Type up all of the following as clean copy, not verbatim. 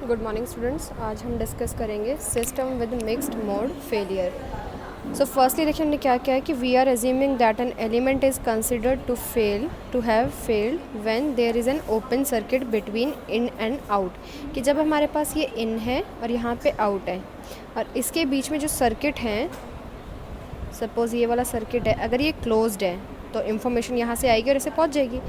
Good morning students. आज हम discuss करेंगे system with mixed mode failure. So firstly देखिए हमने क्या किया है कि we are assuming that an element is considered to have failed when there is an open circuit between in and out. कि जब हमारे पास ये इन है और यहाँ पे आउट है और इसके बीच में जो सर्किट है, सपोज़ ये वाला सर्किट है, अगर ये क्लोज्ड है तो इन्फॉर्मेशन यहाँ से आएगी और इसे पहुँच जाएगी।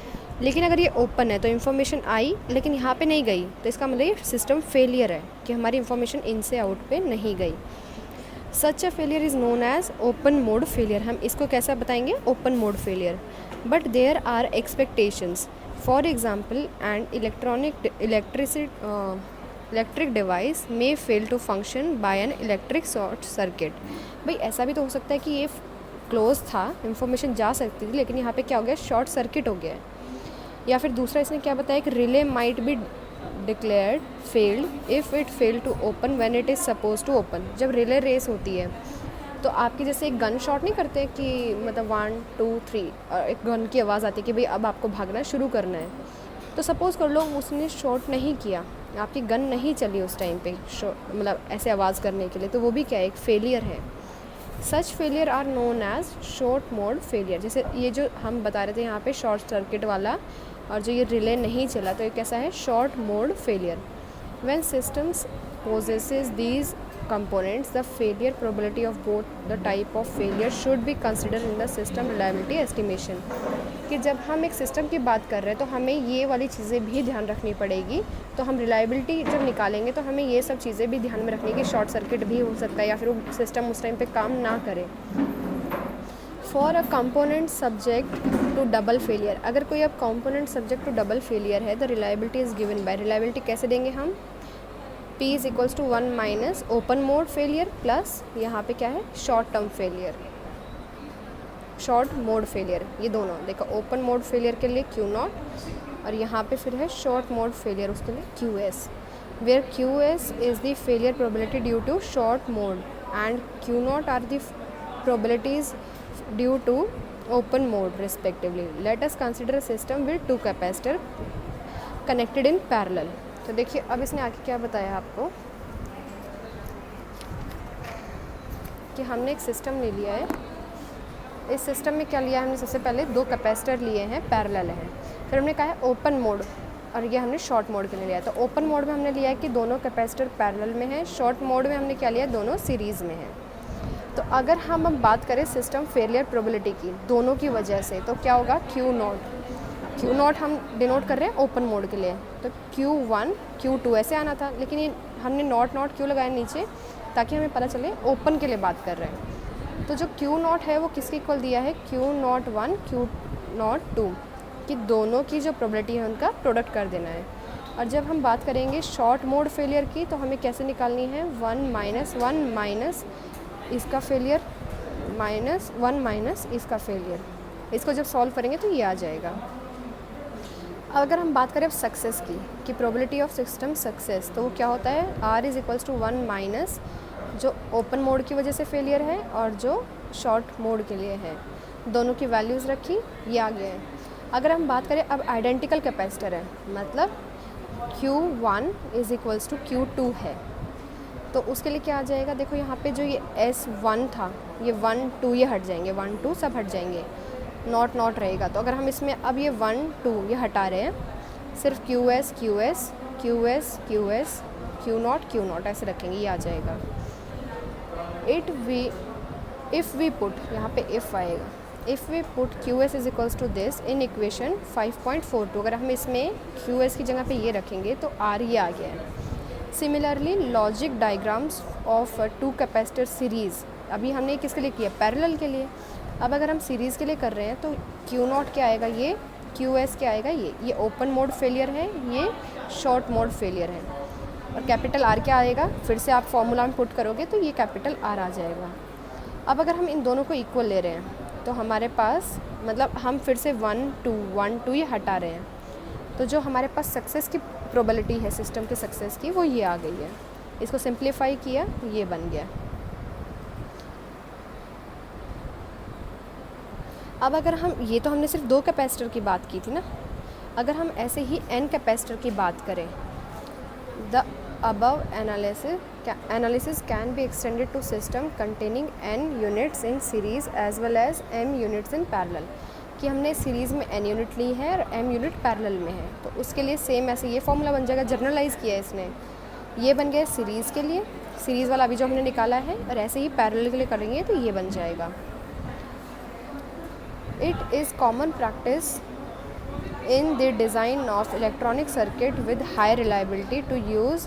लेकिन अगर ये ओपन है तो इन्फॉर्मेशन आई लेकिन यहाँ पे नहीं गई, तो इसका मतलब ये सिस्टम फेलियर है कि हमारी इन्फॉर्मेशन इन से आउट पे नहीं गई। Such a failure is known as open mode failure. हम इसको कैसा बताएंगे? Open mode failure. But there are expectations. For example and electric device may fail to function by an electric short circuit. भाई ऐसा भी तो हो सकता है कि ये क्लोज था, इन्फॉर्मेशन जा सकती थी, लेकिन यहाँ पे क्या हो गया? शॉर्ट सर्किट हो गया है। या फिर दूसरा इसने क्या बताया कि relay might be declared failed if it fail to open when it is suppose to open. जब रिले रेस होती है तो आपकी जैसे एक गन शॉट नहीं करते कि मतलब 1 2 3 और एक गन की आवाज़ आती है कि भाई अब आपको भागना शुरू करना है। तो सपोज़ कर लो उसने शॉट नहीं किया, आपकी गन नहीं चली उस टाइम पे मतलब ऐसे आवाज़ करने के लिए, तो वो भी क्या है? एक फेलियर है। Such failure are known as short mode failure. जैसे ये जो हम बता रहे थे यहाँ पे शॉर्ट सर्किट वाला, और जो ये रिले नहीं चला, तो ये कैसा है? Short mode failure. When systems possesses these components, the failure probability of both the type of failure should be considered in the system reliability estimation। कि जब हम एक सिस्टम की बात कर रहे हैं तो हमें ये वाली चीज़ें भी ध्यान रखनी पड़ेगी। तो हम रिलायबिलिटी जब निकालेंगे तो हमें ये सब चीज़ें भी ध्यान में रखनी है कि शॉर्ट सर्किट भी हो सकता है या फिर वो सिस्टम उस टाइम पे काम ना करे। For a component subject to double failure. अगर कोई अब component subject to double failure है, the reliability is given by. Reliability कैसे देंगे हम? P is equals to 1 minus open mode failure plus यहाँ पे क्या है? Short term failure, short mode failure. ये दोनों देखो, ओपन मोड फेलियर के लिए Q0 और यहाँ पे फिर है शॉर्ट मोड फेलियर उसके लिए QS, where QS is the failure probability due to short mode and Q0 are the probabilities due to open mode respectively. Let us consider a system with 2 capacitor connected in parallel. तो देखिए अब इसने आगे क्या बताया आपको कि हमने एक सिस्टम ले लिया है। इस सिस्टम में क्या लिया है हमने? सबसे पहले 2 कैपेसिटर लिए हैं, पैरेलल हैं। फिर हमने कहा है ओपन मोड, और ये हमने शॉर्ट मोड के लिए लिया। तो ओपन मोड में हमने लिया है कि दोनों कैपेसिटर पैरेलल में है। शॉर्ट मोड में हमने क्या लिया? दोनों सीरीज़ में हैं। तो अगर हम अब बात करें सिस्टम फेलियर प्रोबेबिलिटी की दोनों की वजह से, तो क्या होगा? Q0 हम डिनोट कर रहे हैं ओपन मोड के लिए, तो Q1 Q2 ऐसे आना था, लेकिन ये हमने नॉट क्यों लगाया नीचे? ताकि हमें पता चले ओपन के लिए बात कर रहे हैं। तो जो Q0 है वो किसके इक्वल दिया है? Q01 Q02 कि दोनों की जो प्रोबेबिलिटी है उनका प्रोडक्ट कर देना है। और जब हम बात करेंगे शॉर्ट मोड फेलियर की, तो हमें कैसे निकालनी है? 1 माइनस इसका फेलियर माइनस 1 माइनस इसका फेलियर। इसको जब सॉल्व करेंगे तो ये आ जाएगा। अब अगर हम बात करें अब सक्सेस की, कि प्रोबेबिलिटी ऑफ सिस्टम सक्सेस, तो वो क्या होता है? R is equals to 1 minus जो ओपन मोड की वजह से फेलियर है और जो शॉर्ट मोड के लिए है, दोनों की वैल्यूज़ रखी, ये आ गए हैं। अगर हम बात करें अब आइडेंटिकल कैपेसिटर है, मतलब Q1 is equals to Q2 है, तो उसके लिए क्या आ जाएगा? देखो यहाँ पे जो ये S1 था, ये 1 2 ये हट जाएंगे, 1 2 सब हट जाएंगे, नॉट रहेगा। तो अगर हम इसमें अब ये 1 2 ये हटा रहे हैं, सिर्फ QS Q0 ऐसे रखेंगे, ये आ जाएगा। इफ़ वी पुट, यहाँ पे इफ़ आएगा, if we put QS is equals to this in equation 5.42, अगर हम इसमें QS की जगह पे ये रखेंगे तो R ये आ गया है। Similarly logic diagrams of 2 capacitor series, अभी हमने किसके लिए किया? पैरेलल के लिए। अब अगर हम सीरीज़ के लिए कर रहे हैं तो Q0 क्या आएगा? ये QS क्या आएगा? ये ओपन मोड फेलियर है, ये शॉर्ट मोड फेलियर है। और कैपिटल R क्या आएगा? फिर से आप फॉर्मूला में पुट करोगे तो ये कैपिटल R आ जाएगा। अब अगर हम इन दोनों को इक्वल ले रहे हैं तो हमारे पास मतलब हम फिर से 1 2 ये हटा रहे हैं, तो जो हमारे पास सक्सेस की प्रोबेबिलिटी है सिस्टम के सक्सेस की, वो ये आ गई है। इसको सिंप्लीफाई किया, ये बन गया। अब अगर हम, ये तो हमने सिर्फ 2 कैपेसिटर की बात की थी ना, अगर हम ऐसे ही n कैपेसिटर की बात करें, the above analysis can be extended to system containing n units in series as well as m units in parallel, कि हमने सीरीज़ में n यूनिट ली है और m यूनिट पैरेलल में है, तो उसके लिए सेम ऐसे ये फॉर्मूला बन जाएगा, जर्नलाइज़ किया है इसने, ये बन गया सीरीज़ के लिए, सीरीज़ वाला अभी जो हमने निकाला है, और ऐसे ही पैरेलल के लिए करेंगे तो ये बन जाएगा। It is common practice in the design of electronic circuit with high reliability to use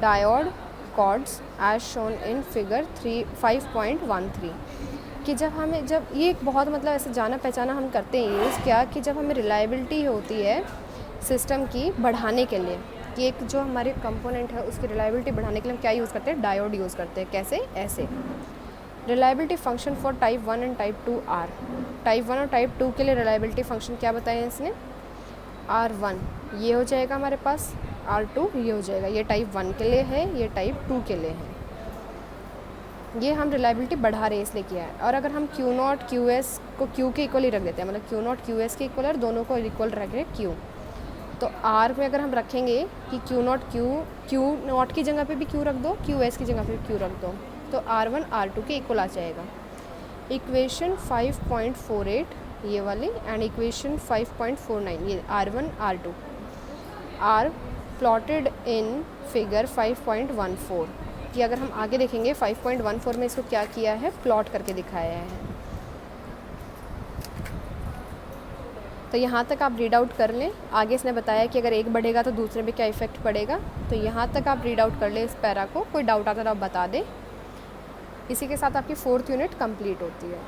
diode cords as shown in figure 5.13, कि जब ये एक बहुत मतलब ऐसे जाना पहचाना हम करते हैं यूज़ क्या, कि जब हमें रिलायबिलिटी होती है सिस्टम की बढ़ाने के लिए, कि एक जो हमारे कंपोनेंट है उसकी रिलायबिलिटी बढ़ाने के लिए हम क्या यूज़ करते हैं, डायोड यूज़ करते हैं। कैसे? ऐसे। Reliability function for type 1 and type 2 are, type 1 और टाइप 2 के लिए रिलायबिलिटी फंक्शन क्या बताए हैं इसने, R1 ये हो जाएगा हमारे पास, R2 ये हो जाएगा, ये टाइप 1 के लिए है, ये टाइप 2 के लिए है। ये हम रिलायबिलिटी बढ़ा रहे हैं इसलिए किया है। और अगर हम Q0 QS को Q के इक्वल ही रख देते हैं, मतलब Q0 QS के इक्वल और दोनों को इक्वल रख रहे हैं Q, तो R में अगर हम रखेंगे कि Q0 की जगह पे भी Q रख दो, QS की जगह पे भी Q रख दो, तो R1 R2 के इक्वल आ जाएगा। इक्वेशन 5.48 ये वाली एंड इक्वेशन 5.49 ये R1 R2 are plotted in figure 5.14, कि अगर हम आगे देखेंगे 5.14 में इसको क्या किया है, प्लॉट करके दिखाया है। तो यहाँ तक आप रीड आउट कर लें। आगे इसने बताया कि अगर एक बढ़ेगा तो दूसरे पे क्या इफ़ेक्ट पड़ेगा, तो यहाँ तक आप रीड आउट कर लें इस पैरा को। कोई डाउट आता तो आप बता दें। इसी के साथ आपकी 4th यूनिट कंप्लीट होती है।